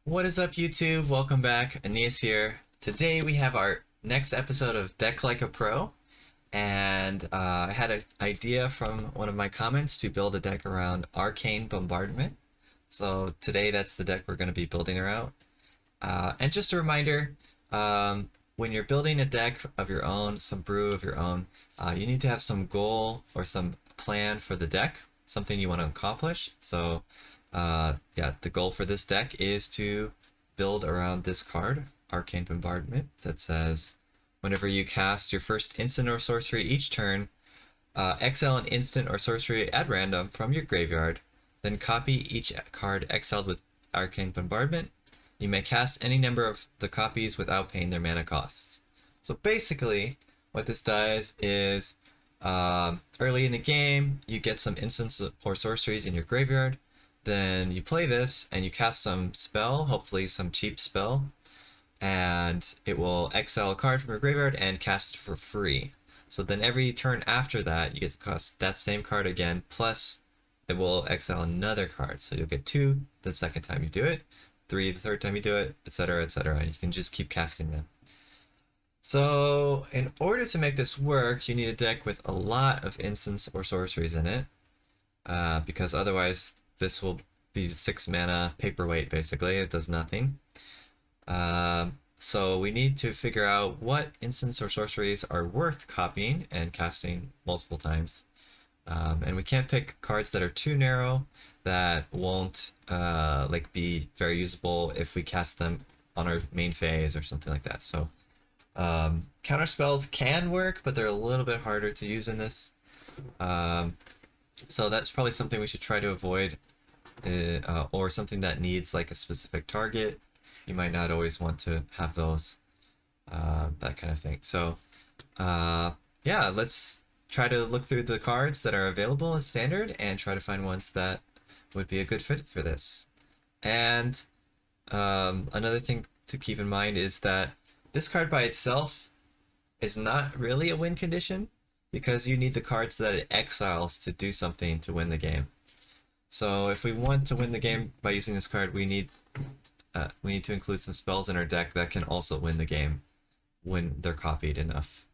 What is up, YouTube? Welcome back. Aeneas here. Today we have our next episode of Deck Like a Pro, and I had an idea from one of my comments to build a deck around Arcane Bombardment. So today that's the deck we're going to be building around. And just a reminder, when you're building a deck of your own, some brew of your own, you need to have some goal or some plan for the deck, something you want to accomplish. So yeah, the goal for this deck is to build around this card, Arcane Bombardment, that says whenever you cast your first instant or sorcery each turn, exile an instant or sorcery at random from your graveyard, then copy each card exiled with Arcane Bombardment. You may cast any number of the copies without paying their mana costs. So basically, what this does is early in the game, you get some instants or sorceries in your graveyard. Then you play this and you cast some spell, hopefully some cheap spell, and it will exile a card from your graveyard and cast it for free. So then every turn after that, you get to cast that same card again, plus it will exile another card. So you'll get 2 the second time you do it, 3 the third time you do it, etc., etc. You can just keep casting them. So in order to make this work, you need a deck with a lot of instants or sorceries in it, because otherwise this will be 6 mana paperweight, basically. It does nothing. So we need to figure out what instants or sorceries are worth copying and casting multiple times. And we can't pick cards that are too narrow, that won't be very usable if we cast them on our main phase or something like that. So counter spells can work, but they're a little bit harder to use in this. So that's probably something we should try to avoid, or something that needs like a specific target. You might not always want to have those, that kind of thing. So yeah, let's try to look through the cards that are available as standard and try to find ones that would be a good fit for this. And another thing to keep in mind is that this card by itself is not really a win condition, because you need the cards that it exiles to do something to win the game. So if we want to win the game by using this card, we need to include some spells in our deck that can also win the game when they're copied enough.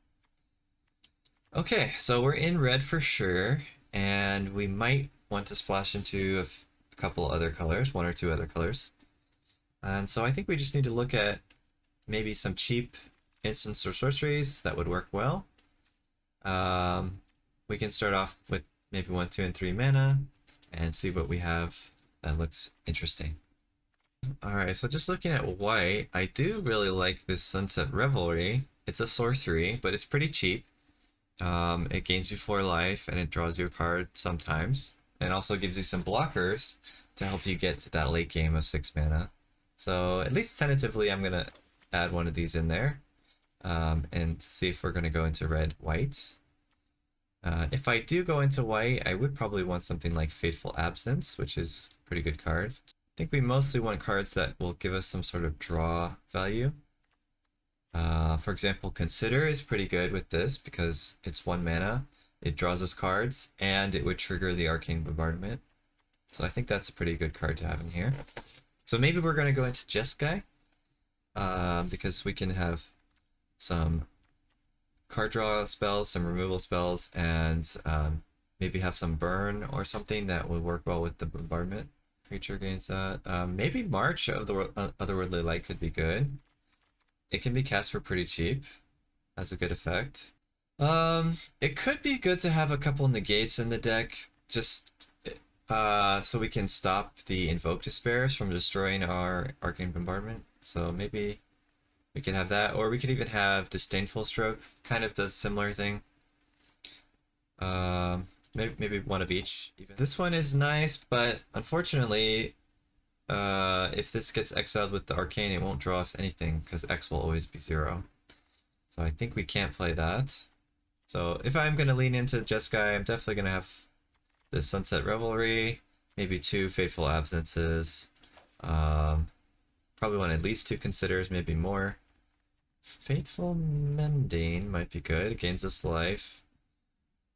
Okay, so we're in red for sure, and we might want to splash into a couple other colors, 1 or 2 other colors. And so I think we just need to look at maybe some cheap instants or sorceries that would work well. We can start off with maybe 1, 2, and 3 mana and see what we have that looks interesting. Alright, so just looking at white, I do really like this Sunset Revelry. It's a sorcery, but it's pretty cheap. It gains you 4 life and it draws you a card sometimes. And also gives you some blockers to help you get to that late game of 6 mana. So at least tentatively I'm going to add one of these in there, and see if we're going to go into red-white. If I do go into white, I would probably want something like Fateful Absence, which is a pretty good card. I think we mostly want cards that will give us some sort of draw value. For example, Consider is pretty good with this because it's 1 mana, it draws us cards, and it would trigger the Arcane Bombardment. So I think that's a pretty good card to have in here. So maybe we're going to go into Jeskai, because we can have some card draw spells, some removal spells, and maybe have some burn or something that would work well with the bombardment. Creature gains that. Maybe March of the Otherworldly Light could be good. It can be cast for pretty cheap. Has a good effect. It could be good to have a couple negates in the deck, just so we can stop the Invoke Despairs from destroying our Arcane Bombardment. So maybe we could have that, or we could even have Disdainful Stroke, kind of does similar thing. Maybe one of each. Even this one is nice, but unfortunately, if this gets exiled with the Arcane, it won't draw us anything, because X will always be 0. So I think we can't play that. So if I'm going to lean into Jeskai, I'm definitely going to have the Sunset Revelry, maybe 2 Fateful Absences. Probably want at least 2 Considers, maybe more. Fateful Mending might be good. It gains us life.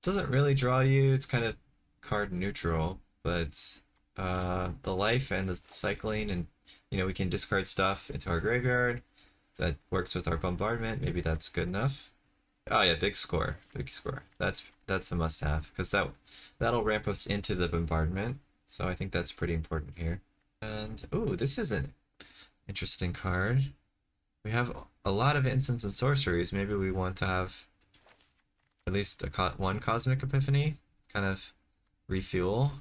Doesn't really draw you. It's kind of card neutral, but the life and the cycling, and we can discard stuff into our graveyard. That works with our bombardment. Maybe that's good enough. Oh yeah, big score, big score. That's a must-have because that'll ramp us into the bombardment. So I think that's pretty important here. And ooh, this is an interesting card. We have a lot of instants and sorceries. Maybe we want to have at least one Cosmic Epiphany, kind of refuel.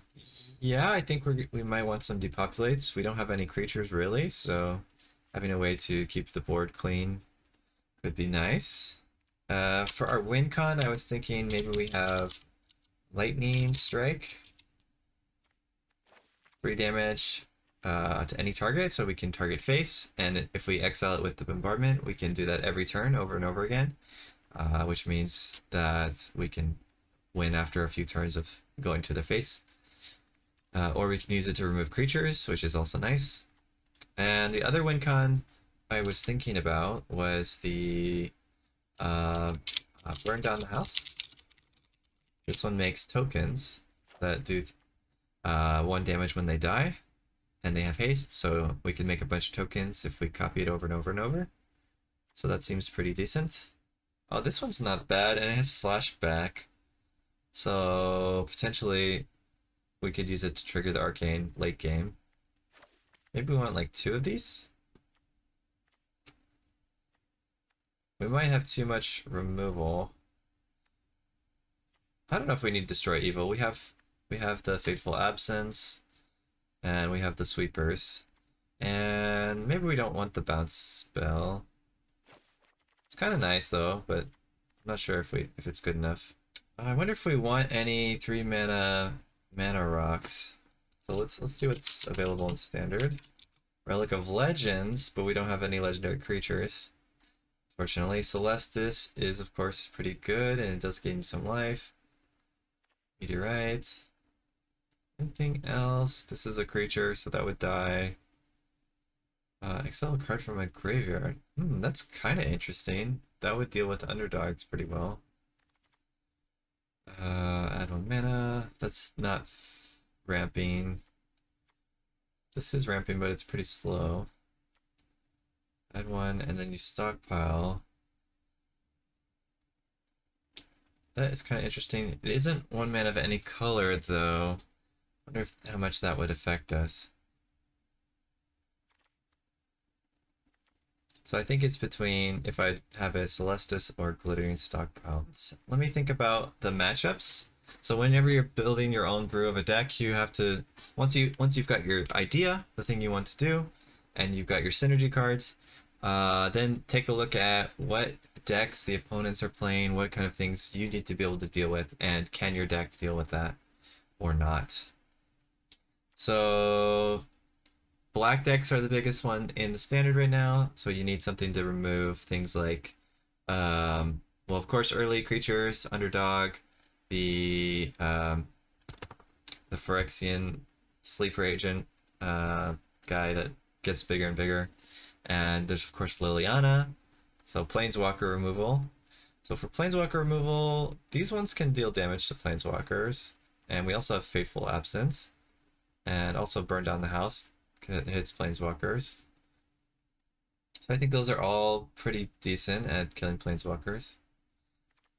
Yeah, I think we might want some depopulates. We don't have any creatures really, so having a way to keep the board clean could be nice. For our win con, I was thinking maybe we have Lightning Strike. 3 damage to any target, so we can target face, and if we exile it with the bombardment, we can do that every turn over and over again, which means that we can win after a few turns of going to the face. Or we can use it to remove creatures, which is also nice. And the other win con I was thinking about was the burn down the house. This one makes tokens that do 1 damage when they die, and they have haste, so we can make a bunch of tokens if we copy it over and over and over. So that seems pretty decent. Oh, this one's not bad, and it has flashback. So potentially we could use it to trigger the arcane late game. Maybe we want like 2 of these? We might have too much removal. I don't know if we need to destroy evil. We have the Fateful Absence, and we have the Sweepers. And maybe we don't want the bounce spell. It's kind of nice though, but I'm not sure if it's good enough. I wonder if we want any 3 mana rocks. So let's see what's available in standard. Relic of Legends, but we don't have any legendary creatures. Fortunately, Celestis is of course pretty good, and it does gain you some life. Meteorite. Anything else? This is a creature, so that would die. Exile a card from my graveyard. That's kind of interesting. That would deal with underdogs pretty well. Add 1 mana. That's not ramping. This is ramping, but it's pretty slow. Add 1, and then you stockpile. That is kind of interesting. It isn't 1 mana of any color, though. I wonder how much that would affect us. So I think it's between if I have a Celestis or Glittering Stockpile. Let me think about the matchups. So whenever you're building your own brew of a deck, you have to once you've got your idea, the thing you want to do, and you've got your synergy cards, then take a look at what decks the opponents are playing, what kind of things you need to be able to deal with, and can your deck deal with that or not. So black decks are the biggest one in the standard right now, so you need something to remove things like, well, of course, early creatures, underdog, the Phyrexian sleeper agent guy that gets bigger and bigger, and there's of course Liliana, so planeswalker removal. So for planeswalker removal, these ones can deal damage to planeswalkers, and we also have Fateful Absence, and also burn down the house. It hits planeswalkers. So I think those are all pretty decent at killing planeswalkers.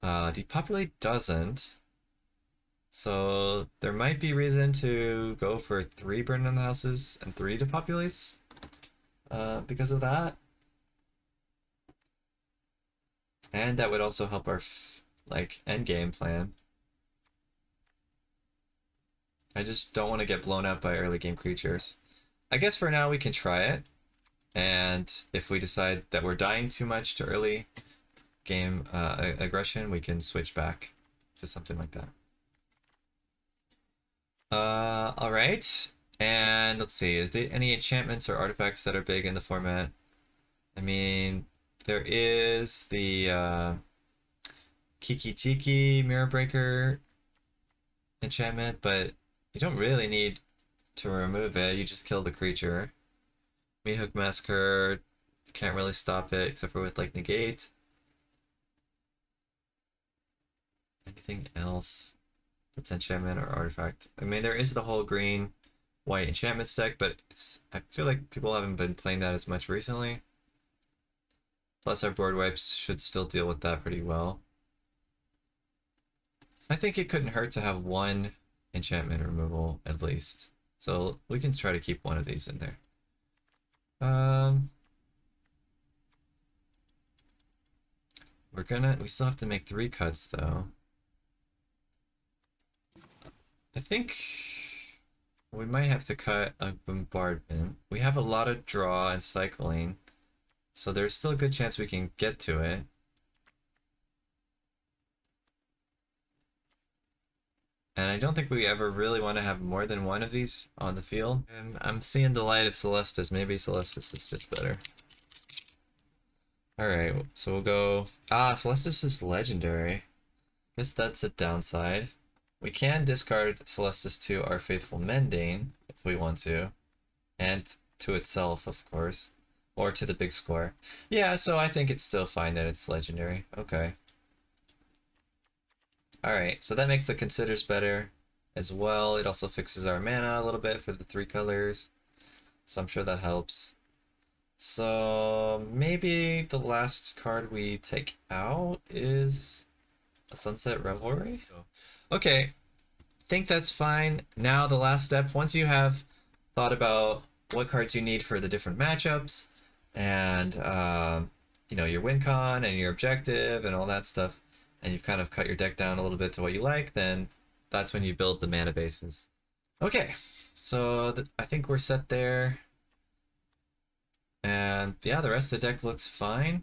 Depopulate doesn't. So there might be reason to go for 3 burn down the houses and 3 depopulates because of that. And that would also help our end game plan. I just don't want to get blown out by early game creatures. I guess for now we can try it, and if we decide that we're dying too much to early game aggression, we can switch back to something like that. All right, and let's see, is there any enchantments or artifacts that are big in the format? I mean, there is the Kiki Jiki Mirror Breaker enchantment, but you don't really need to remove it, you just kill the creature. Meathook Massacre, you can't really stop it except for with like negate. Anything else that's enchantment or artifact? I mean, there is the whole green white enchantments deck, but I feel like people haven't been playing that as much recently. Plus our board wipes should still deal with that pretty well. I think it couldn't hurt to have one enchantment removal at least. So we can try to keep one of these in there. We still have to make 3 cuts though. I think we might have to cut a Bombardment. We have a lot of draw and cycling, so there's still a good chance we can get to it. And I don't think we ever really want to have more than one of these on the field. And I'm seeing the light of Celestis. Maybe Celestis is just better. Alright, so we'll go... Celestis is legendary. Guess that's a downside. We can discard Celestis to our Faithful Mending, if we want to. And to itself, of course. Or to the big square. Yeah, so I think it's still fine that it's legendary. Okay. Alright, so that makes the Considers better as well. It also fixes our mana a little bit for the 3 colors. So I'm sure that helps. So maybe the last card we take out is a Sunset Revelry? Okay, think that's fine. Now the last step, once you have thought about what cards you need for the different matchups and you know, your win con and your objective and all that stuff, and you've kind of cut your deck down a little bit to what you like, then that's when you build the mana bases. Okay, so I think we're set there. And yeah, the rest of the deck looks fine.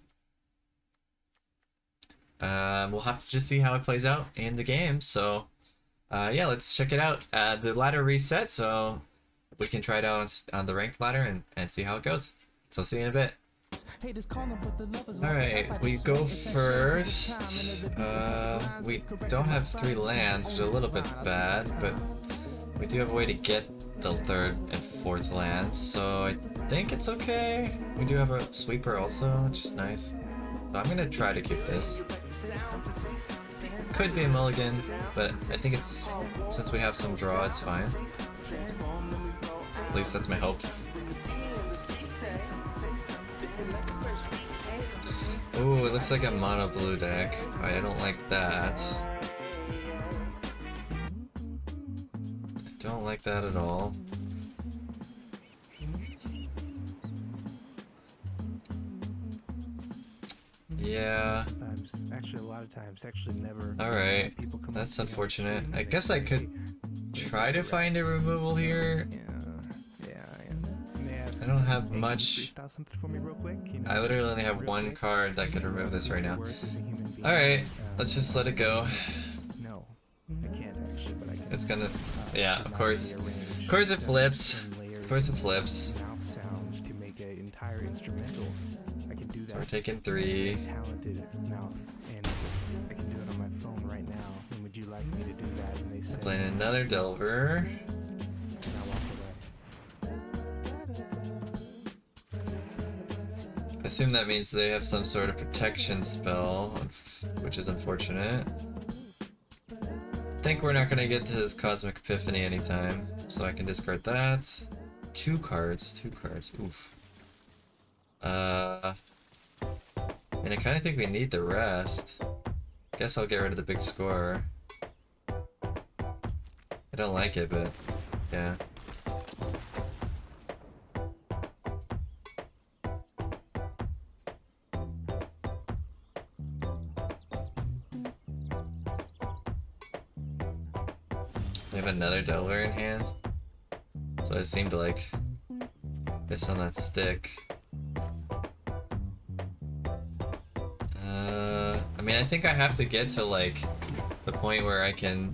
We'll have to just see how it plays out in the game. So yeah, let's check it out. The ladder reset, so we can try it out on the ranked ladder and see how it goes. So see you in a bit. Alright, we go first. We don't have 3 lands, which is a little bit bad, but we do have a way to get the 3rd and 4th lands, so I think it's okay. We do have a sweeper also, which is nice. So I'm gonna try to keep this. Could be a mulligan, but I think it's, since we have some draw, it's fine. At least that's my hope. Ooh, it looks like a mono blue deck. I don't like that. I don't like that at all. Yeah. Sometimes, actually, a lot of times, actually never. Alright, that's unfortunate. I guess I could try to find a removal here. I don't have much. I literally only have 1 card that could remove this right now. Alright, let's just let it go. No, I can't actually, but I can. It's gonna, yeah, of course. Of course it flips. Of course it flips. Mouth sounds to make an entire instrumental. I can do that. So we're taking 3. Talented mouth, and I can do it on my phone right now. And would you like me to do that? And they said. Playing another Delver. And I walk away. I assume that means they have some sort of protection spell, which is unfortunate. I think we're not gonna get to this Cosmic Epiphany anytime, so I can discard that. 2 cards, oof. And I kinda think we need the rest. Guess I'll get rid of the big scorer. I don't like it, but yeah. We have another Delver in hand, so I seem to like this on that stick. I mean, I think I have to get to like the point where I can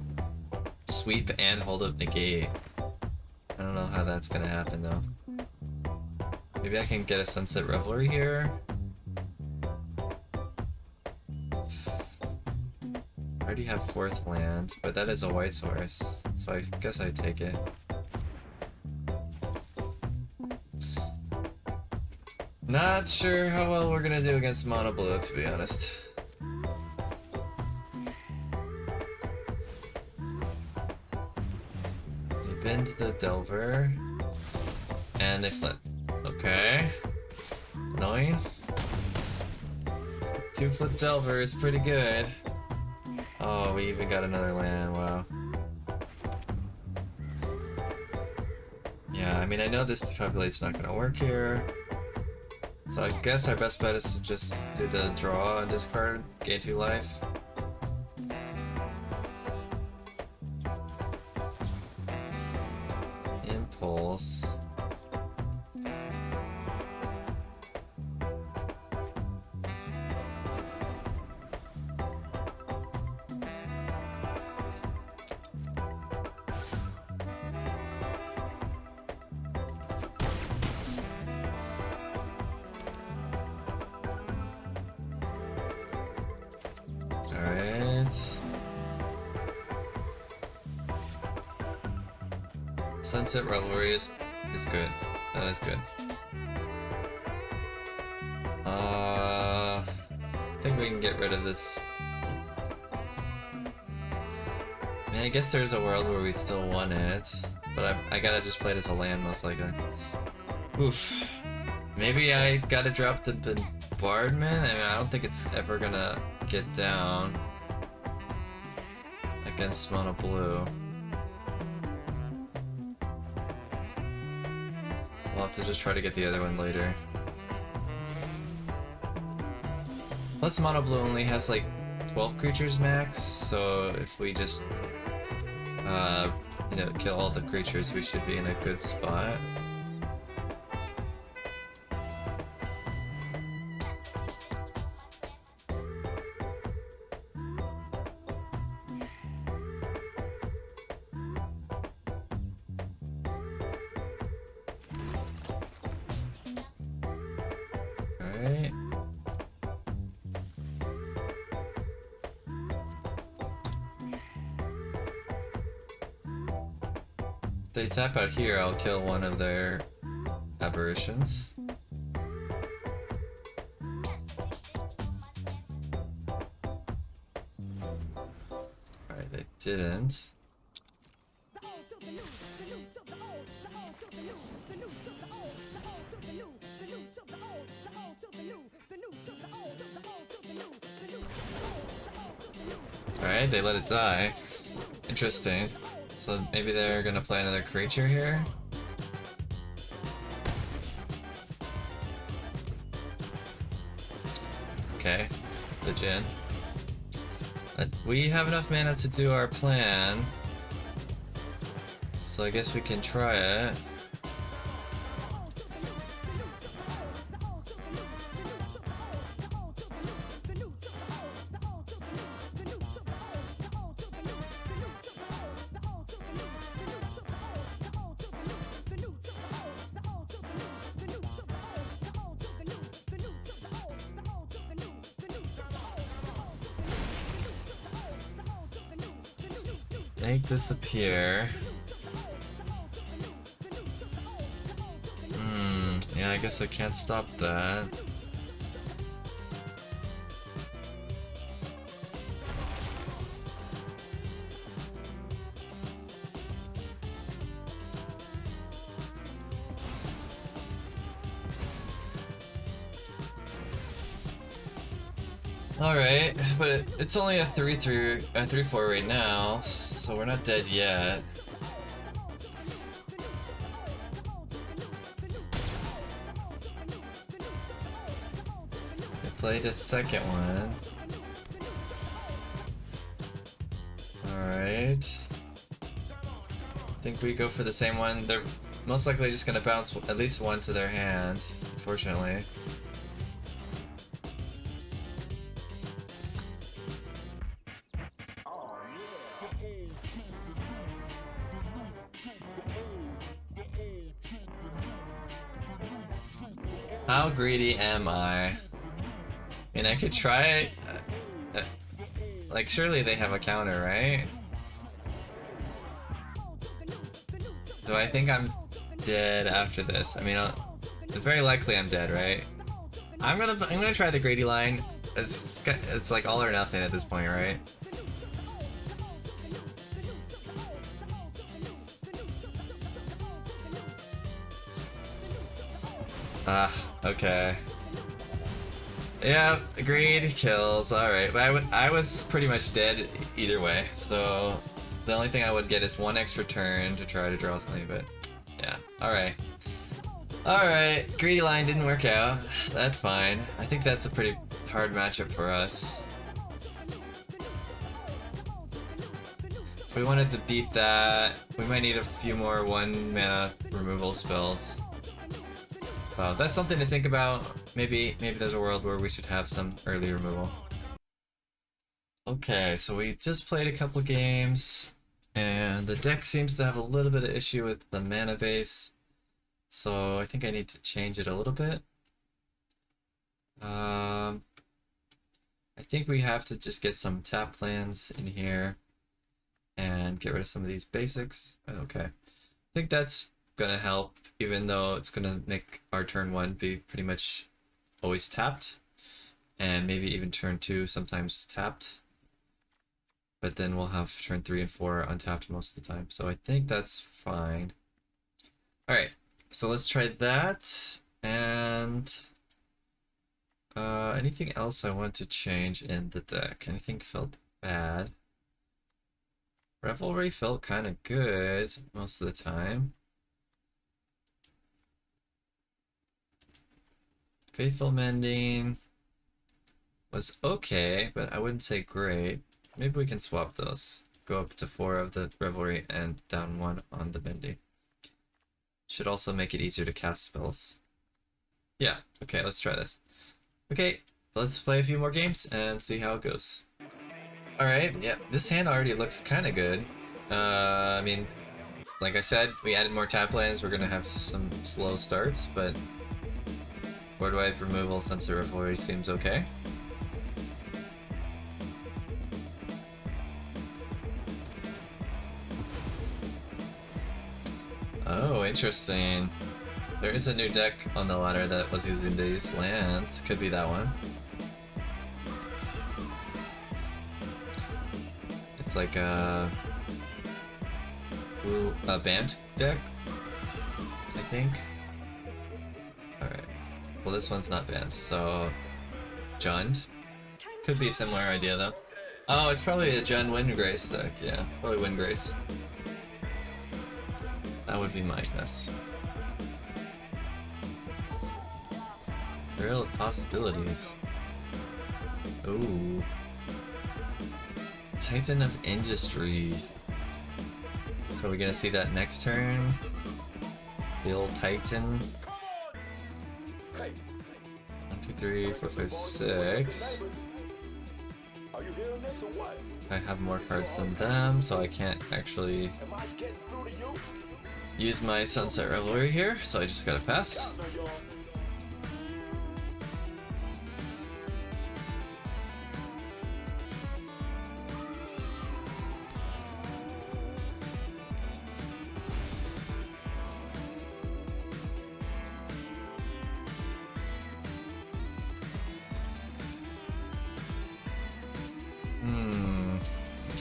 sweep and hold up negate. I don't know how that's gonna happen though. Maybe I can get a Sunset Revelry here. I already have 4th land, but that is a white source, so I guess I take it. Not sure how well we're gonna do against mono blue, to be honest. bend the Delver. And they flip. Okay. Annoying. 2 flip Delver is pretty good. Oh, we even got another land, wow. Yeah, I mean, I know this populate's not gonna work here. So I guess our best bet is to just do the draw and discard, gain 2 life. Impulse. Sunset Revelry is good. That is good. I think we can get rid of this. I mean, I guess there's a world where we still want it, but I gotta just play it as a land most likely. Oof. Maybe I gotta drop the Bombardment? I mean, I don't think it's ever gonna get down against mono blue. We'll have to just try to get the other one later. Plus mono blue only has like 12 creatures max, so if we just you know, kill all the creatures, we should be in a good spot. Alright. If they tap out here, I'll kill one of their aberrations. Alright, they didn't. Alright, they let it die. Interesting. So maybe they're gonna play another creature here? Okay, the Jin. We have enough mana to do our plan, so I guess we can try it. Make this appear. Yeah, I guess I can't stop that. Alright, but it's only a 3-4 right now, so we're not dead yet. I played a second one. Alright. I think we go for the same one. They're most likely just gonna bounce at least one to their hand, unfortunately. How greedy am I? I mean, I could try it. Like, surely they have a counter, right? Do I think I'm dead after this? I mean, it's very likely I'm dead, right? I'm gonna try the greedy line. It's like all or nothing at this point, right? Ah, okay. Yeah, greed kills. Alright, but I was pretty much dead either way, so the only thing I would get is one extra turn to try to draw something, but yeah, alright. Alright, greedy line didn't work out. That's fine. I think that's a pretty hard matchup for us. If we wanted to beat that, we might need a few more 1-mana removal spells. That's something to think about. Maybe there's a world where we should have some early removal. Okay, so we just played a couple games, and the deck seems to have a little bit of issue with the mana base. So I think I need to change it a little bit. I think we have to just get some tap lands in here and get rid of some of these basics. Okay. I think that's gonna help, even though it's gonna make our turn 1 be pretty much always tapped, and maybe even turn 2 sometimes tapped. But then we'll have turn 3 and 4 untapped most of the time. So I think that's fine. Alright. So let's try that, and anything else I want to change in the deck? Anything felt bad? Revelry felt kind of good most of the time. Faithful Mending was okay, but I wouldn't say great. Maybe we can swap those. Go up to 4 of the Revelry and down 1 on the Mending. Should also make it easier to cast spells. Yeah, okay, let's try this. Okay, let's play a few more games and see how it goes. Alright, yeah, this hand already looks kind of good. I mean, like I said, we added more tap lands, we're gonna have some slow starts, but board wipe removal, Sunset Revelry seems okay. Oh, interesting. There is a new deck on the ladder that was using these lands. Could be that one. It's like a band deck, I think. Alright. Well, this one's not banned, so Jund. Could be a similar idea though. Oh, it's probably a Jund Windgrace deck, yeah. Probably Windgrace. That would be my guess. Real possibilities. Ooh. Titan of Industry. So are we gonna see that next turn? The old Titan. 1, 2, 3, 4, 5, 6. I have more cards than them, so I can't actually use my Sunset Revelry here, so I just gotta pass.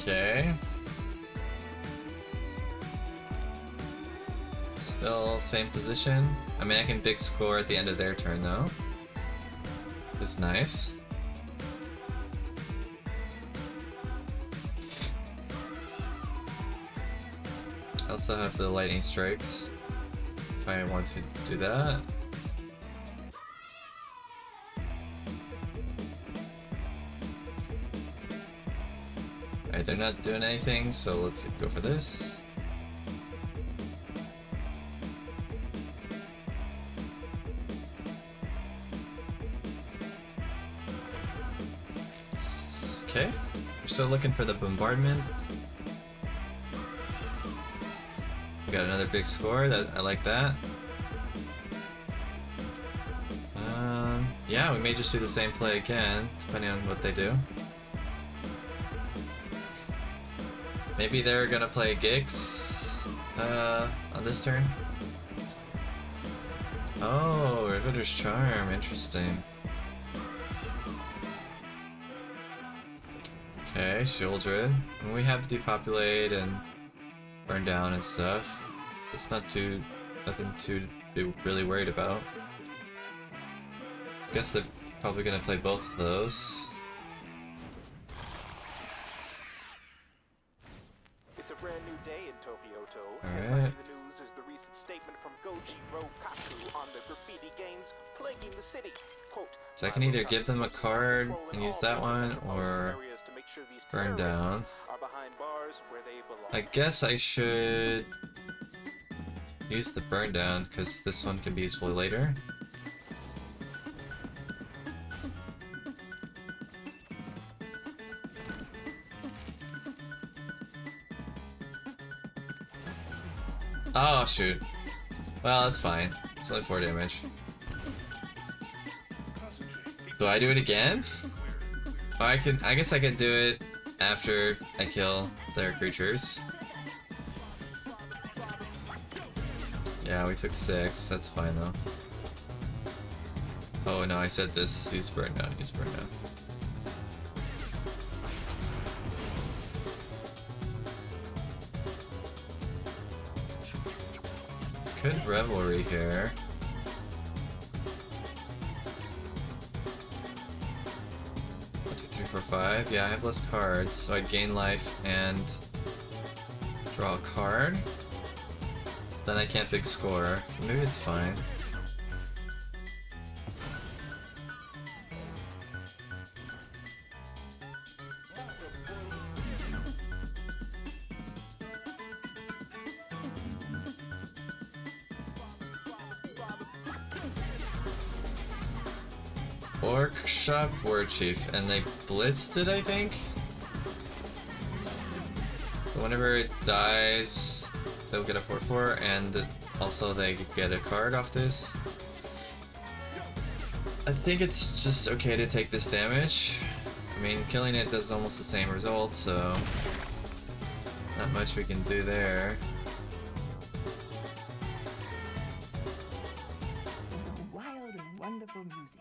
Okay. Still same position. I mean, I can big score at the end of their turn though. It's nice. I also have the lightning strikes if I want to do that. Alright, they're not doing anything, so let's go for this. Okay, we're still looking for the Bombardment. We got another big score, I like that. Yeah, we may just do the same play again, depending on what they do. Maybe they're gonna play Gix on this turn. Oh, Riveter's Charm, interesting. Okay, Shieldred. And we have Depopulate and Burn Down and stuff. So it's nothing to be really worried about. Guess they're probably gonna play both of those. It's a brand new day in Tokyoto. Alright. Headlining the news is the recent statement from Gojiro Kaku on the graffiti gangs plaguing the city. Quote, So I can either give them a card and use that one, or burn down. I guess I should use the burn down, because this one can be useful later. Oh shoot. Well, that's fine. It's only 4 damage. Do I do it again? Oh, I guess I can do it after I kill their creatures. Yeah, we took 6. That's fine though. Oh no, I said this. Use burn down. Use burn down. Could revelry here. 1, 2, 3, 4, 5. Yeah, I have less cards, so I'd gain life and draw a card. Then I can't big score. Maybe it's fine. Orc Shop War Chief, and they blitzed it, I think? So whenever it dies, they'll get a 4/4, and also they get a card off this. I think it's just okay to take this damage. I mean, killing it does almost the same result, so not much we can do there. Wild and wonderful music.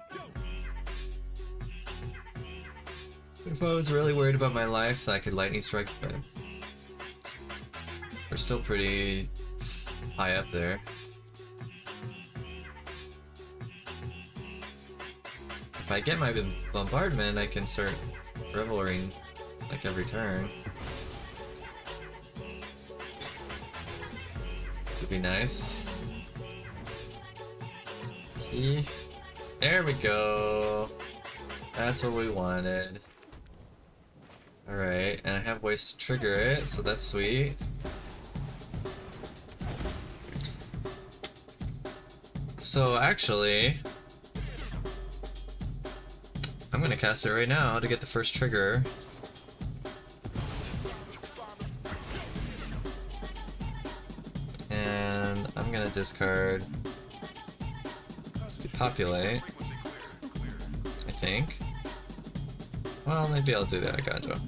If I was really worried about my life, I could lightning strike, but we're still pretty high up there. If I get my bombardment, I can start revelrying like every turn. Would be nice. Key. There we go. That's what we wanted. Alright, and I have ways to trigger it, so that's sweet. So actually, I'm gonna cast it right now to get the first trigger. And I'm gonna discard Depopulate, I think. Well, maybe I'll do that, I gotcha.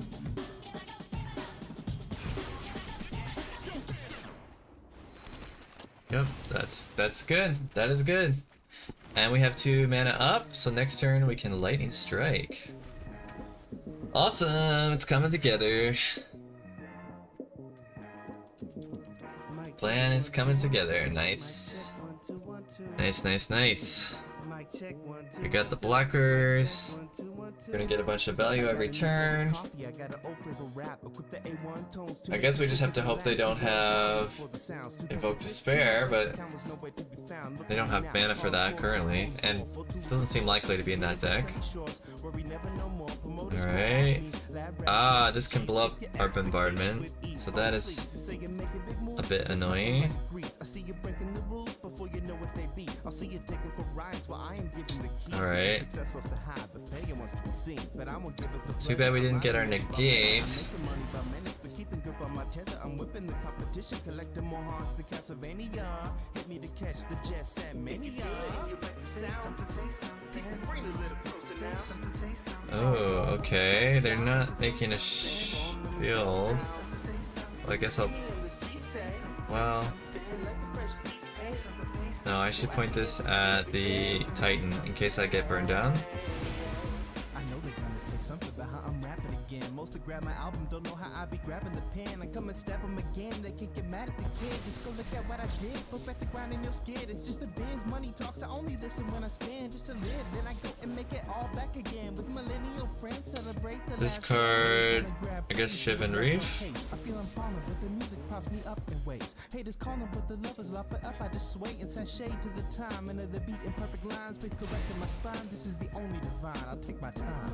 Yep, that's good. That is good. And we have 2 mana up, so next turn we can lightning strike. Awesome, it's coming together. Plan is coming together. Nice. Nice, nice, nice. We got the blockers. We're gonna get a bunch of value every turn. I guess we just have to hope they don't have Invoke Despair, but they don't have mana for that currently, and it doesn't seem likely to be in that deck. Alright. Ah, this can blow up our Bombardment, so that is a bit annoying. Alright. Too bad we didn't get our negate. Oh, okay. They're not making a shield. Well, I guess I'll... Well... No, I should point this at the Titan in case I get burned down. grab my album, don't know how I be grabbing the pen. I come and stab them again, they can't get mad at the kid. Just go look at what I did, put back the grind in your skid. It's just the biz, money talks, I only listen when I spend. Just to live, then I go and make it all back again. With millennial friends, celebrate the This last card, grab I guess Shiv and Reef. I feel I'm falling, but the music props me up in ways. Haters calling, but the lovers lop it up. I just sway and sashay to the time and of the beat in perfect lines. Space correcting my spine. This is the only divine. I'll take my time.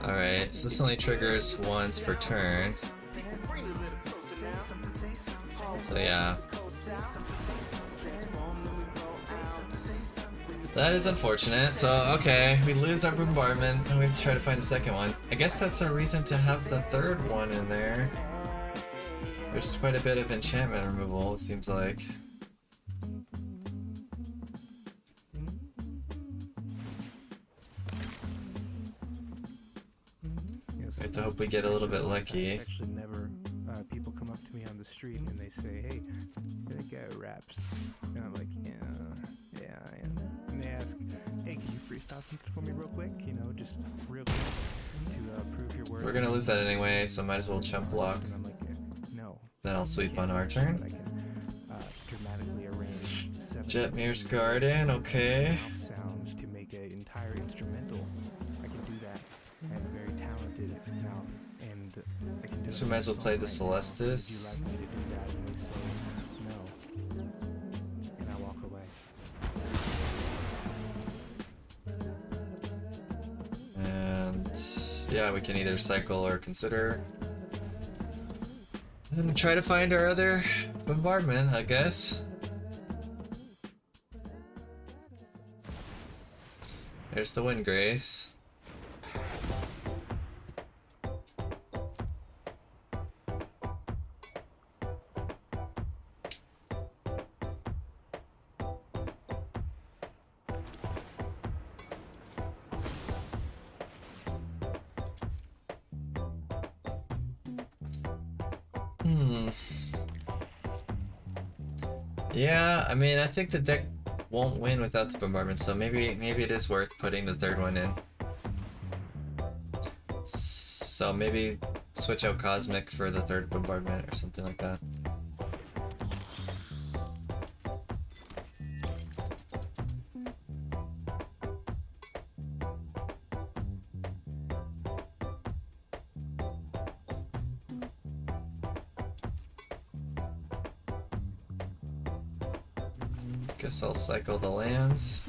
Alright, so this only triggers once per turn. So yeah. That is unfortunate. So, okay, we lose our Bombardment, and we have to try to find a second one. I guess that's a reason to have the third one in there. There's quite a bit of enchantment removal, it seems like. I have to hope we get a little bit lucky. Actually, never. People come up to me on the street and they say, "Hey, that guy raps," and I'm like, "Yeah, I am." And they ask, "Hey, can you freestyle something for me real quick? You know, just real quick to prove your worth." We're gonna lose that anyway, so might as well chump block. And I'm like, "No." Then I'll sweep on our turn. But I can dramatically arrange 7 Jetmir's Garden, okay. mouth sounds to make an entire instrumental. I can do that. I have a very talented mouth, and I can do Guess it we might as well on play my the phone right now. Would you Celestis. like me to do that? And they say no, and I walk away. And yeah, we can either cycle or consider. And try to find our other Bombardment, I guess. There's the Wind Grace. Yeah, I mean, I think the deck won't win without the Bombardment, so maybe it is worth putting the third one in. So maybe switch out Cosmic for the third Bombardment or something like that. Guess I'll cycle the lands.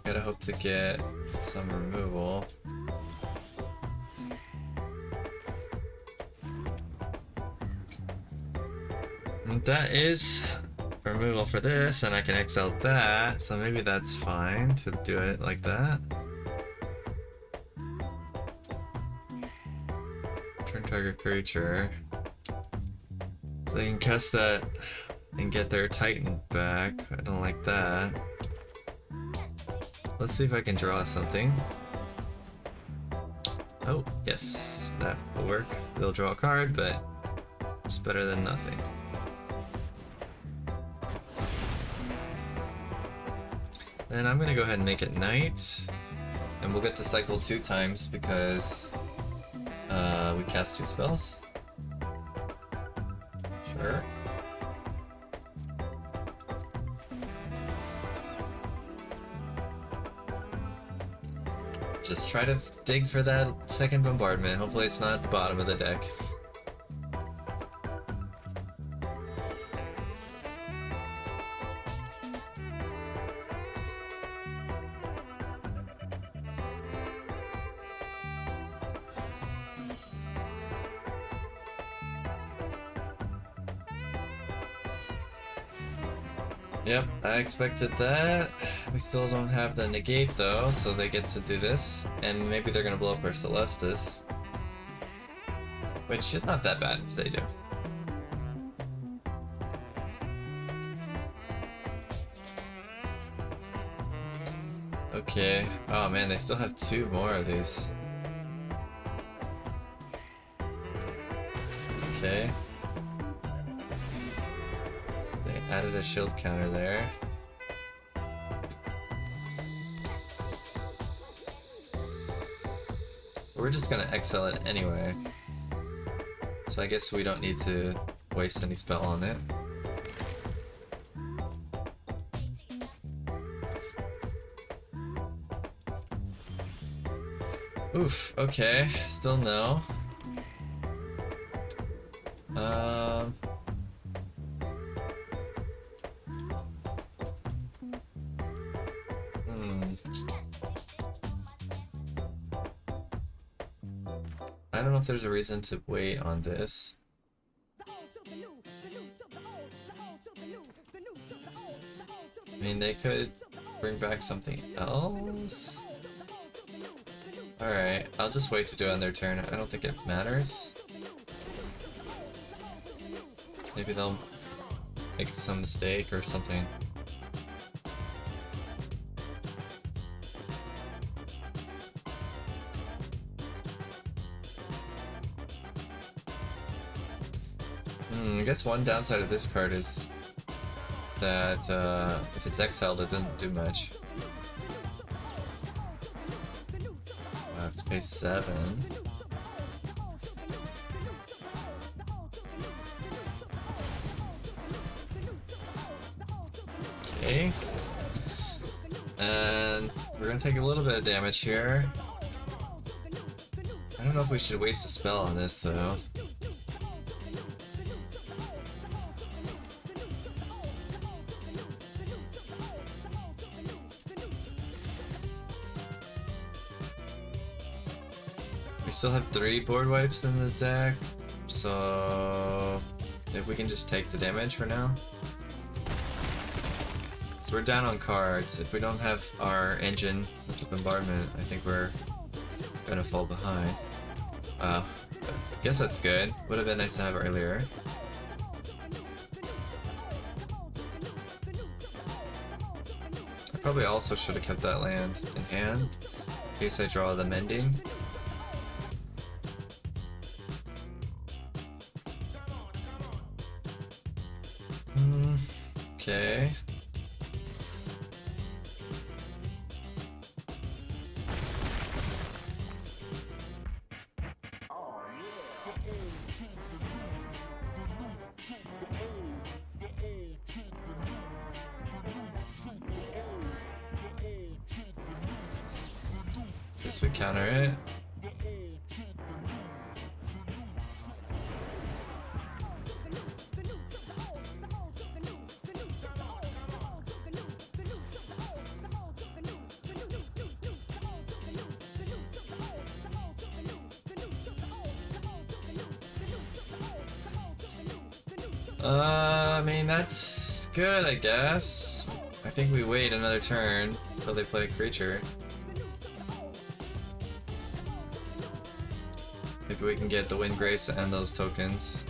Gotta hope to get some removal. And that is removal for this, and I can exile that, so maybe that's fine to do it like that. Turn target creature. So they can cast that and get their Titan back. I don't like that. Let's see if I can draw something. Oh, yes, that will work. They'll draw a card, but it's better than nothing. Then I'm gonna go ahead and make it night. And we'll get to cycle 2 times because we cast 2 spells. Sure. Just try to dig for that second Bombardment. Hopefully it's not at the bottom of the deck. Yep, I expected that. We still don't have the negate though, so they get to do this. And maybe they're gonna blow up our Celestis. Which is not that bad if they do. Okay. Oh man, they still have 2 more of these. Okay. Added a shield counter there. We're just gonna exile it anyway. So I guess we don't need to waste any spell on it. Oof, okay, still no. I don't know if there's a reason to wait on this. I mean, they could bring back something else. Alright, I'll just wait to do it on their turn. I don't think it matters. Maybe they'll make some mistake or something. I guess one downside of this card is that if it's exiled, it doesn't do much. I have to pay 7. Okay. And we're gonna take a little bit of damage here. I don't know if we should waste a spell on this though. We still have 3 board wipes in the deck, so if we can just take the damage for now. So we're down on cards. If we don't have our engine with the bombardment, I think we're gonna fall behind. I guess that's good. Would have been nice to have earlier. I probably also should have kept that land in hand in case I draw the mending. Okay. Guess we counter it. I mean, that's good, I guess. I think we wait another turn until they play a creature. Maybe we can get the Wind Grace and those tokens.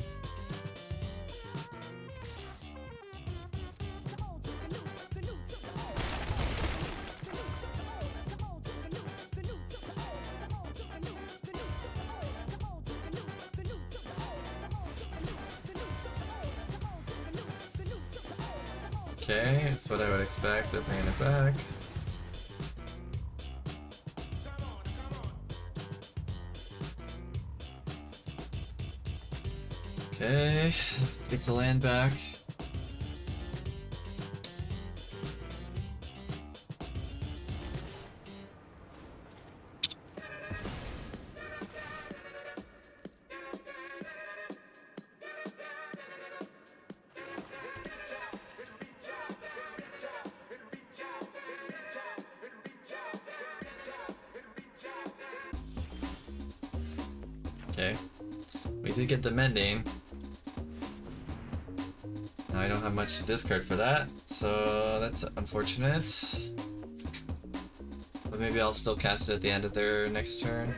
Okay, that's what I would expect. They're bringing it back. Okay, gets the land back. Okay, we did get the mending. Now I don't have much to discard for that, so that's unfortunate. But maybe I'll still cast it at the end of their next turn.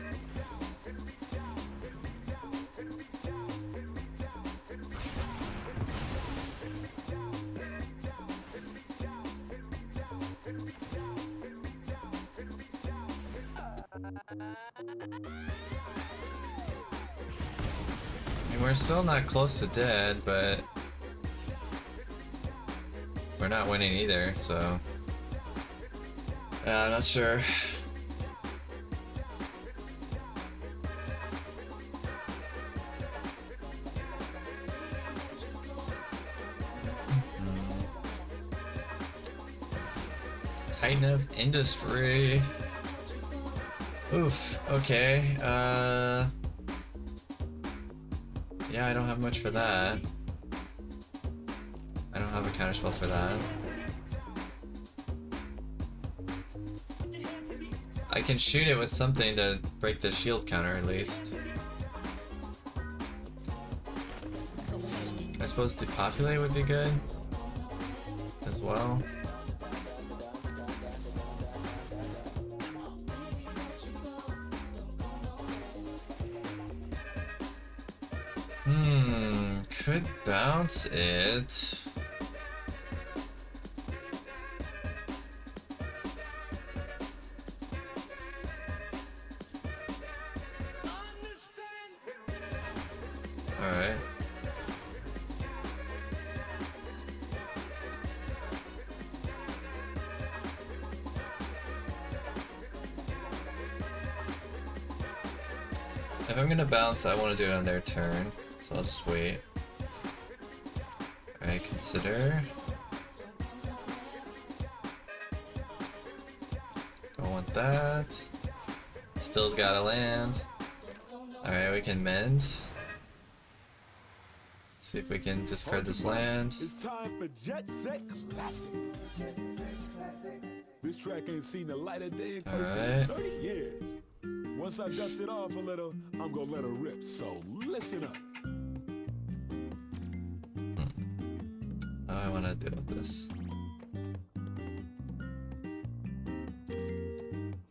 I mean, we're still not close to dead, but we're not winning either, so I'm not sure. Titan of Industry. Oof, okay. Yeah, I don't have much for that. I don't have a counterspell for that. I can shoot it with something to break the shield counter at least. I suppose depopulate would be good as well. Could bounce it. Alright. If I'm gonna bounce, I want to do it on their turn, so I'll just wait. Alright, consider. Don't want that. Still gotta land. Alright, we can mend. See if we can discard this land. It's time for Jet Set Classic. This track ain't seen the light of day in close to 30 years. Once I dust it off a little, I'm gonna let her rip, so listen up. How I want to deal with this.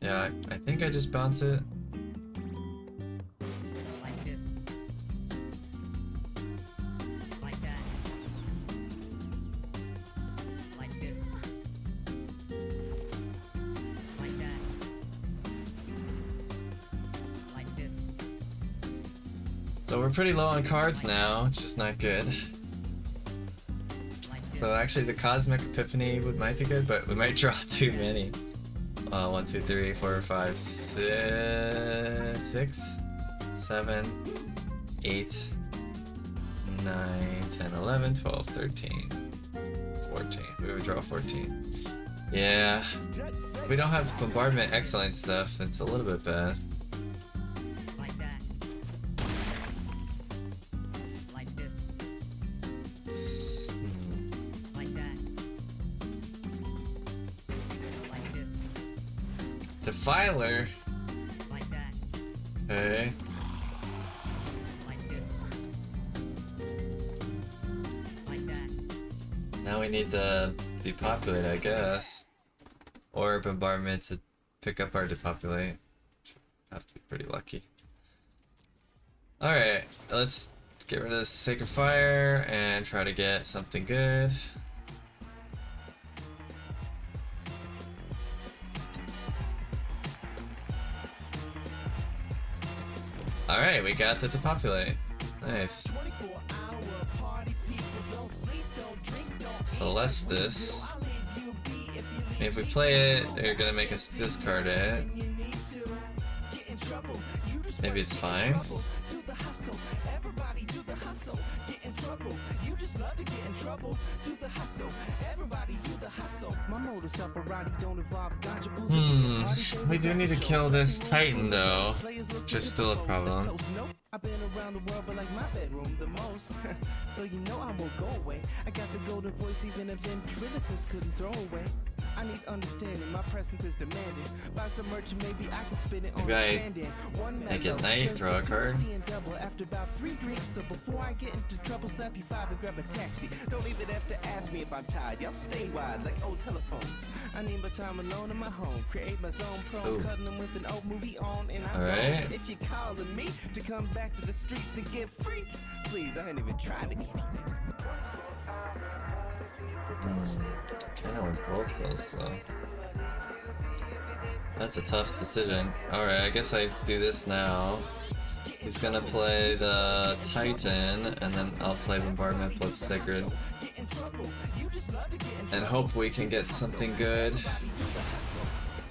Yeah, I think I just bounce it. Like this. Like that. Like this. Like that. Like this. So we're pretty low on cards now, which is not good. So actually the Cosmic Epiphany might be good, but we might draw too many. 1, 2, 3, 4, 5, 6, 7, 8, 9, 10, 11, 12, 13, 14. We would draw 14. Yeah. We don't have Bombardment Excellent stuff. It's a little bit bad. Like that. Like this. Like that. Like this. Defiler. Like that. Okay. Like this. Like that. Now we need the depopulate, I guess. Or Bombardment to pick up our depopulate. Have to be pretty lucky. Alright, let's get rid of this Sacred Fire and try to get something good. Alright, we got the depopulate. Nice. Celestis. If we play it, they're gonna make us discard it. Maybe it's fine. We do need to kill this Titan though, which is still a problem. I've been around the world, but like my bedroom the most. Though you know I won't go away. I got the golden voice, even a ventriloquist couldn't throw away. I need understanding, my presence is demanded. Buy some merch and maybe I can spin it on Maybe I stand-in. One make it night, draw a card. double after about 3 drinks, so before I get into trouble, slap you 5 and grab a taxi. Don't even have to ask me if I'm tired. Y'all stay wide like old telephones. I need my time alone in my home. Create my zone pro, cutting them with an old movie on, and I'm Alright. If you're calling me to come back to the streets and get freaked, please, I ain't even trying to compete. Kinda want both those though. That's a tough decision. Alright, I guess I do this now. He's gonna play the Titan, and then I'll play Bombardment plus Sacred. and hope we can get something good.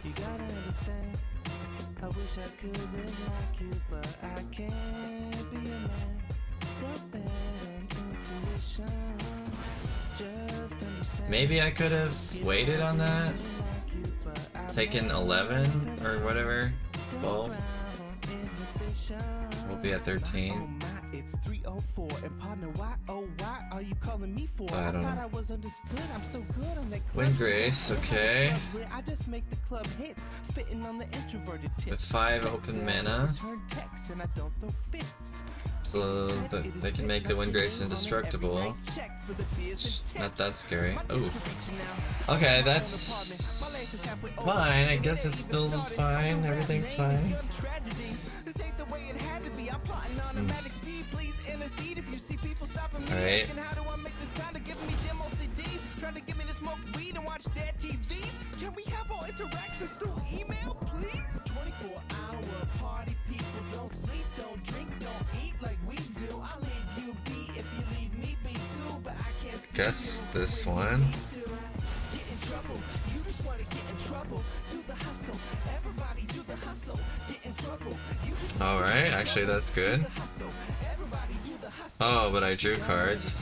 You gotta understand, I wish I could live like you, but I can't be a man. The bad intuition, just understand. Maybe I could have waited on that. Taken 11 or whatever. 12. We'll be at 13. It's 3:04 and partner, why oh why are you calling me for? I don't thought know. I was understood. I'm so good on that club Wind shit. Grace, okay. I just make the club hits, spitting on the introverted tip. With 5 open mana, Turn texts and I don't throw fits. so that they can make the Wind Grace indestructible. Not that scary. Ooh. Okay, that's fine. I guess it's still fine. Everything's fine. Alright. Can we have all interactions through email, please? 24-hour party, people don't sleep, don't drink, don't eat like we do. I'll leave you be if you leave me be too, but I can't see Guess you. this one. Get in trouble, you just wanna get in trouble. Do the hustle, everybody do the hustle. Get in trouble, you just Alright, actually that's good. hustle. Everybody do the hustle. Oh, but I drew cards.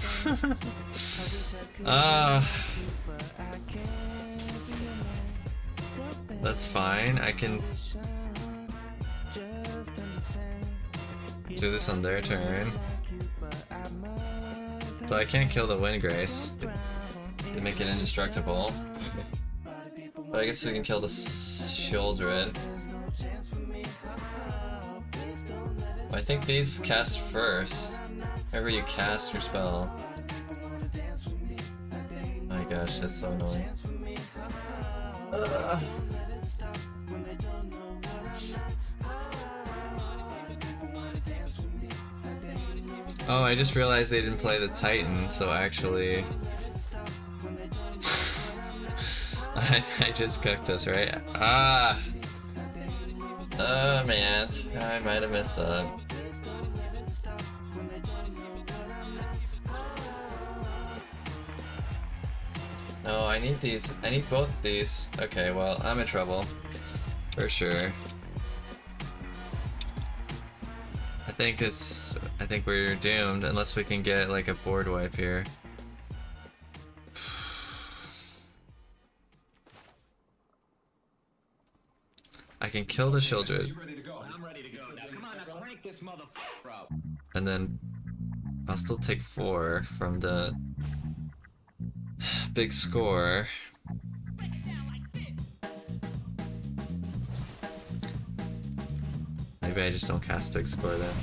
That's fine. I can do this on their turn. So I can't kill the Wind Grace. They make it indestructible. But I guess we can kill the Shieldred. I think these cast first. Whenever you cast your spell. Oh my gosh, that's so annoying. Ugh. Oh, I just realized they didn't play the Titan, so actually... I just cooked this, right? Ah! Oh man, I might have messed up. No, I need these. I need both of these. Okay, well, I'm in trouble. For sure. I think we're doomed unless we can get like a board wipe here. I can kill the Shieldred. And then I'll still take 4 from the big score. Maybe I just don't cast big score then.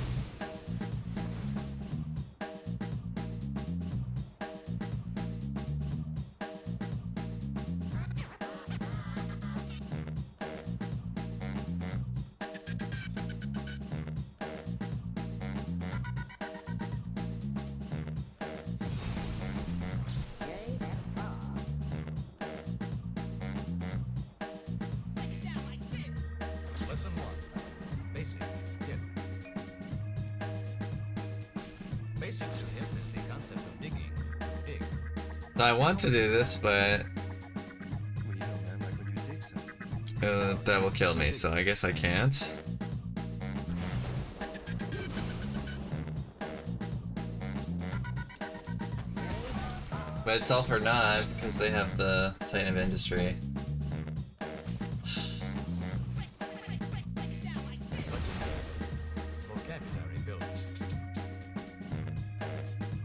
I want to do this, but that will kill me, so I guess I can't. But it's all for naught because they have the Titan of Industry. Vocabulary building.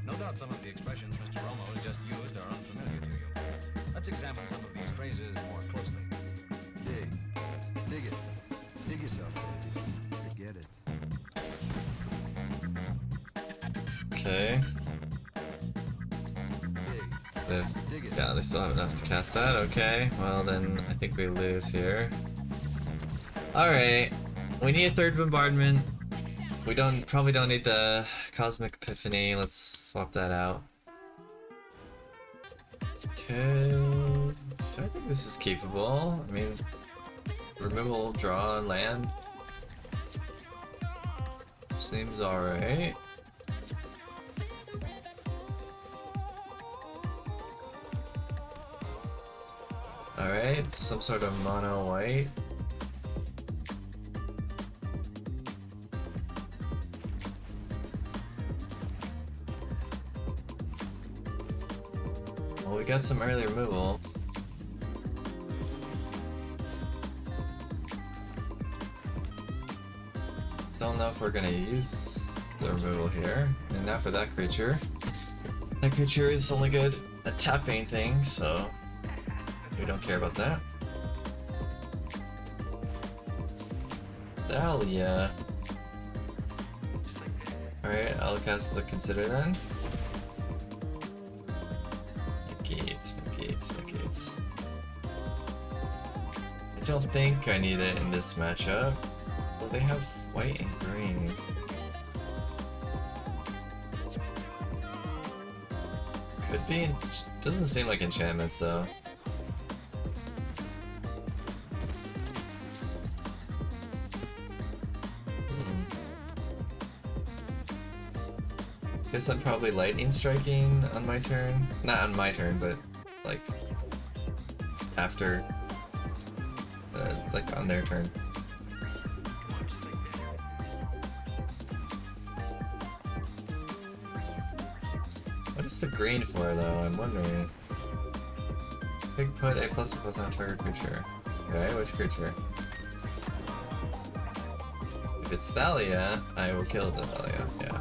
No doubt some of the expressions Mr. Romo has just used are unfamiliar to you. Let's examine some of these phrases more closely. Dig it. Dig yourself, baby. Forget it. Okay. Yeah, they still have enough to cast that. Okay, well then I think we lose here. Alright, we need a third bombardment. We probably don't need the Cosmic Epiphany. Let's swap that out. Okay, I think this is keepable. I mean, removal, draw, land. Seems alright. Alright, some sort of mono white. Well, we got some early removal. Don't know if we're gonna use the removal here. And now for that creature. That creature is only good at tapping things, so we don't care about that. Dahlia. Alright, I'll cast the Consider then. Negates. I don't think I need it in this matchup. Well, they have white and green. Could be. Doesn't seem like enchantments though. Guess I'm probably lightning striking on my turn. Not on my turn, but like after, like on their turn. What is the green for though? I'm wondering. Big put A++ on target creature. Okay, which creature? If it's Thalia, I will kill the Thalia. Yeah.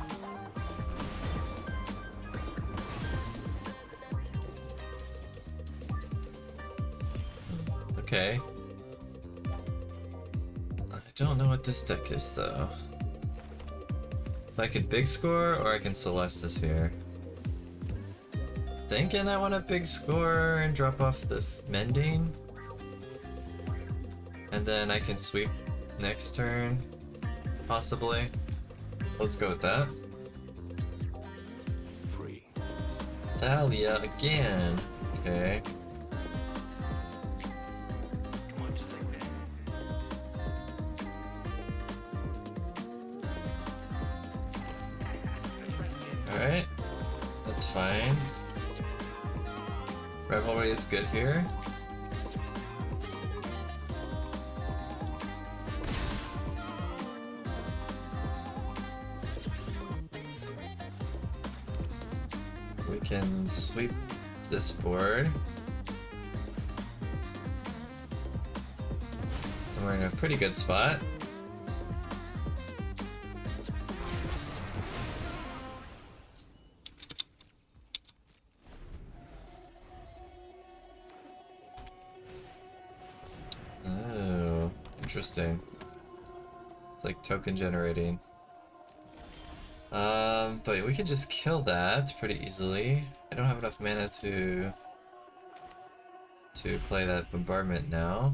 Okay. I don't know what this deck is though. So I could big score or I can Celestis here. Thinking I want a big score and drop off the mending. And then I can sweep next turn, possibly. Let's go with that. Free. Thalia again. Okay. Alright. That's fine. Revelry is good here. We can sweep this board. And we're in a pretty good spot. Oh, interesting. It's like token generating. But we can just kill that pretty easily. I don't have enough mana to play that Bombardment now.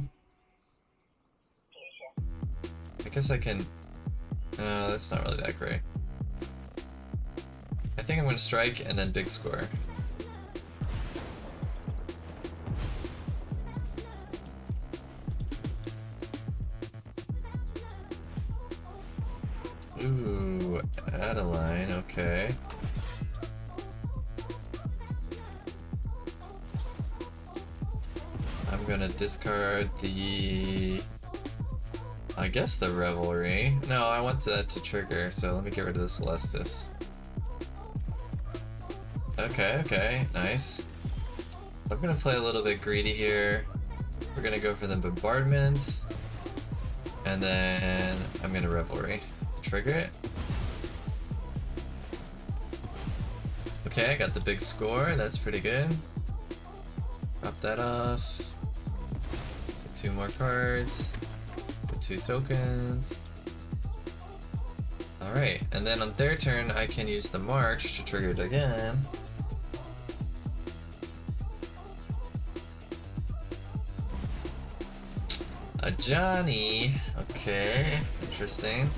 I guess I can... that's not really that great. I think I'm gonna strike and then big score. Ooh, Adeline, okay. I'm gonna discard the... I guess the Revelry. No, I want that to trigger, so let me get rid of the Celestis. Okay, nice. So I'm gonna play a little bit greedy here. We're gonna go for the Bombardment. And then I'm gonna Revelry. Trigger it. Okay, I got the big score, that's pretty good. Drop that off. Get 2 more cards. Get 2 tokens. Alright, and then on their turn I can use the March to trigger it again. A Johnny. Okay, interesting.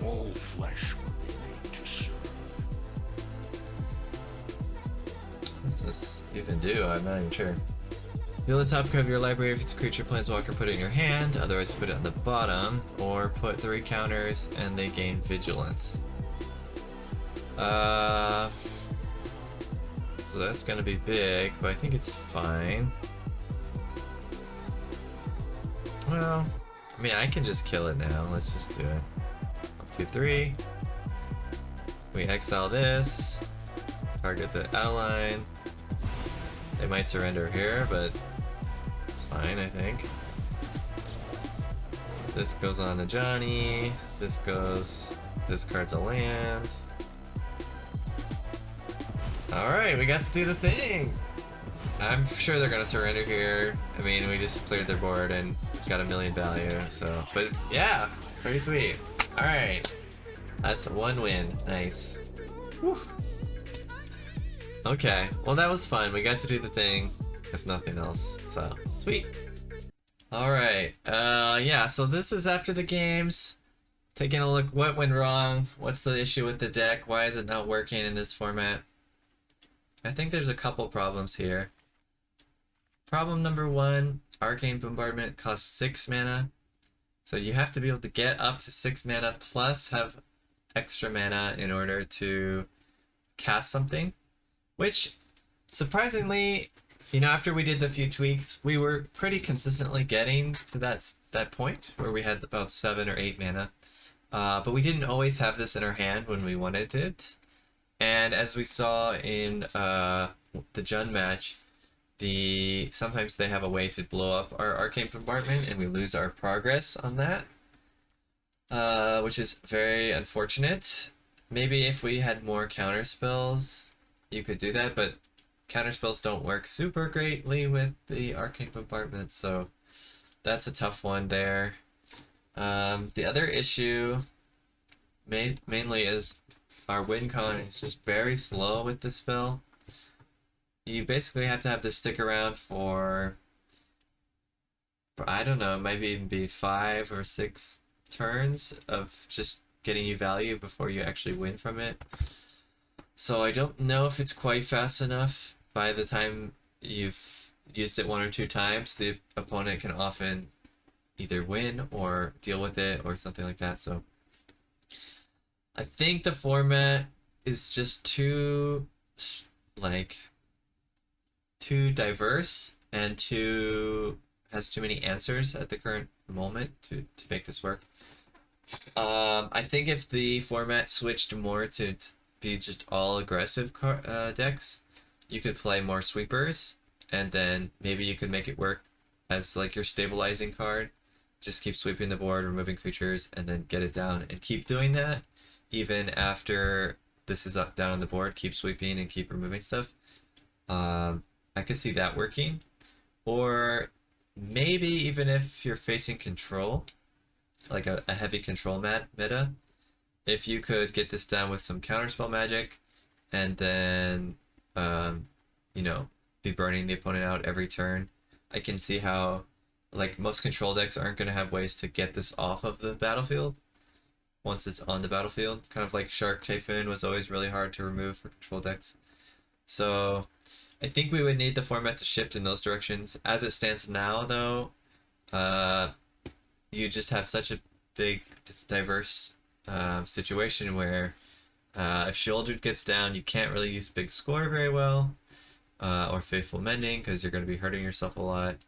All flesh will be made to serve. What's this even do? I'm not even sure. Fill the top card of your library if it's a creature, planeswalker, put it in your hand, otherwise put it on the bottom, or put 3 counters and they gain vigilance. So that's gonna be big, but I think it's fine. Well, I mean, I can just kill it now. Let's just do it. 1, 2, 3. We exile this. Target the outline. They might surrender here, but it's fine, I think. This goes on to Johnny. This goes, discards a land. Alright, we got to do the thing! I'm sure they're gonna surrender here. I mean, we just cleared their board and got 1,000,000 value, so. But yeah, pretty sweet. Alright. That's 1 win. Nice. Whew. Okay, well that was fun. We got to do the thing, if nothing else. So, sweet. Alright, yeah, so this is after the games. Taking a look, what went wrong? What's the issue with the deck? Why is it not working in this format? I think there's a couple problems here. Problem number 1, Arcane Bombardment costs 6 mana. So you have to be able to get up to 6 mana plus have extra mana in order to cast something. Which, surprisingly, you know, after we did the few tweaks, we were pretty consistently getting to that point where we had about 7 or 8 mana. But we didn't always have this in our hand when we wanted it. And as we saw in the Jun match, sometimes they have a way to blow up our Arcane Bombardment and we lose our progress on that. Which is very unfortunate. Maybe if we had more counter spells, you could do that, but counter spells don't work super greatly with the Arcane Bombardment, so that's a tough one there. The other issue mainly is our win con is just very slow with this spell. You basically have to have this stick around for I don't know, it might even be 5 or 6 turns of just getting you value before you actually win from it. So I don't know if it's quite fast enough. By the time you've used it 1 or 2 times, the opponent can often either win or deal with it or something like that. So I think the format is just too diverse and has too many answers at the current moment to make this work. I think if the format switched more to be just all aggressive decks, you could play more sweepers, and then maybe you could make it work as like your stabilizing card. Just keep sweeping the board, removing creatures, and then get it down, and keep doing that even after this is up down on the board. Keep sweeping and keep removing stuff. I could see that working. Or maybe even if you're facing control, like a heavy control meta, if you could get this down with some counterspell magic, and then you know, be burning the opponent out every turn. I can see how, like, most control decks aren't going to have ways to get this off of the battlefield once it's on the battlefield. Kind of like Shark Typhoon was always really hard to remove for control decks. So I think we would need the format to shift in those directions. As it stands now, though, you just have such a big, diverse situation where if Shieldred gets down, you can't really use Big Score very well, or Faithful Mending, because you're going to be hurting yourself a lot.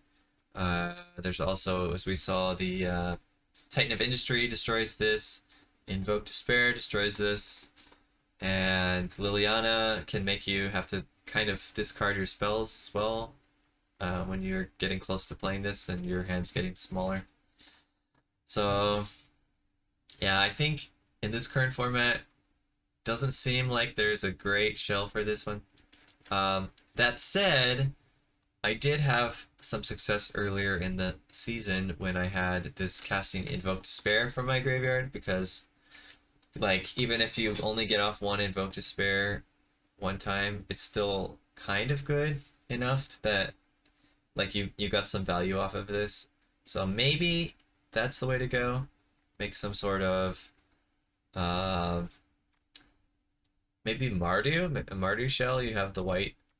There's also, as we saw, the Titan of Industry destroys this, Invoke Despair destroys this, and Liliana can make you have to kind of discard your spells as well when you're getting close to playing this and your hand's getting smaller. So yeah, I think in this current format, doesn't seem like there's a great shell for this one. That said, I did have some success earlier in the season when I had this casting Invoke Despair from my graveyard, because like even if you only get off 1 Invoke Despair 1 time, it's still kind of good enough that like you got some value off of this. So maybe that's the way to go. Make some sort of maybe Mardu, a Mardu shell. You have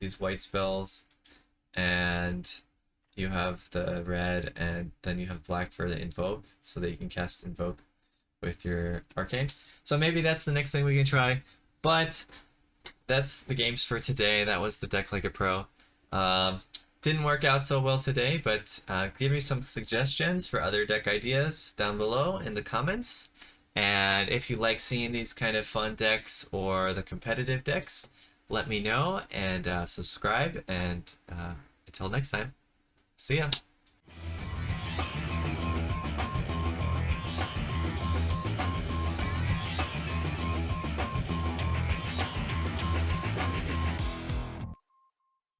these white spells, and you have the red, and then you have black for the Invoke, so that you can cast Invoke with your Arcane. So maybe that's the next thing we can try. But that's the games for today. That was the Deck Like a Pro. didn't work out so well today, but give me some suggestions for other deck ideas down below in the comments. And if you like seeing these kind of fun decks or the competitive decks, let me know and subscribe. And until next time, see ya.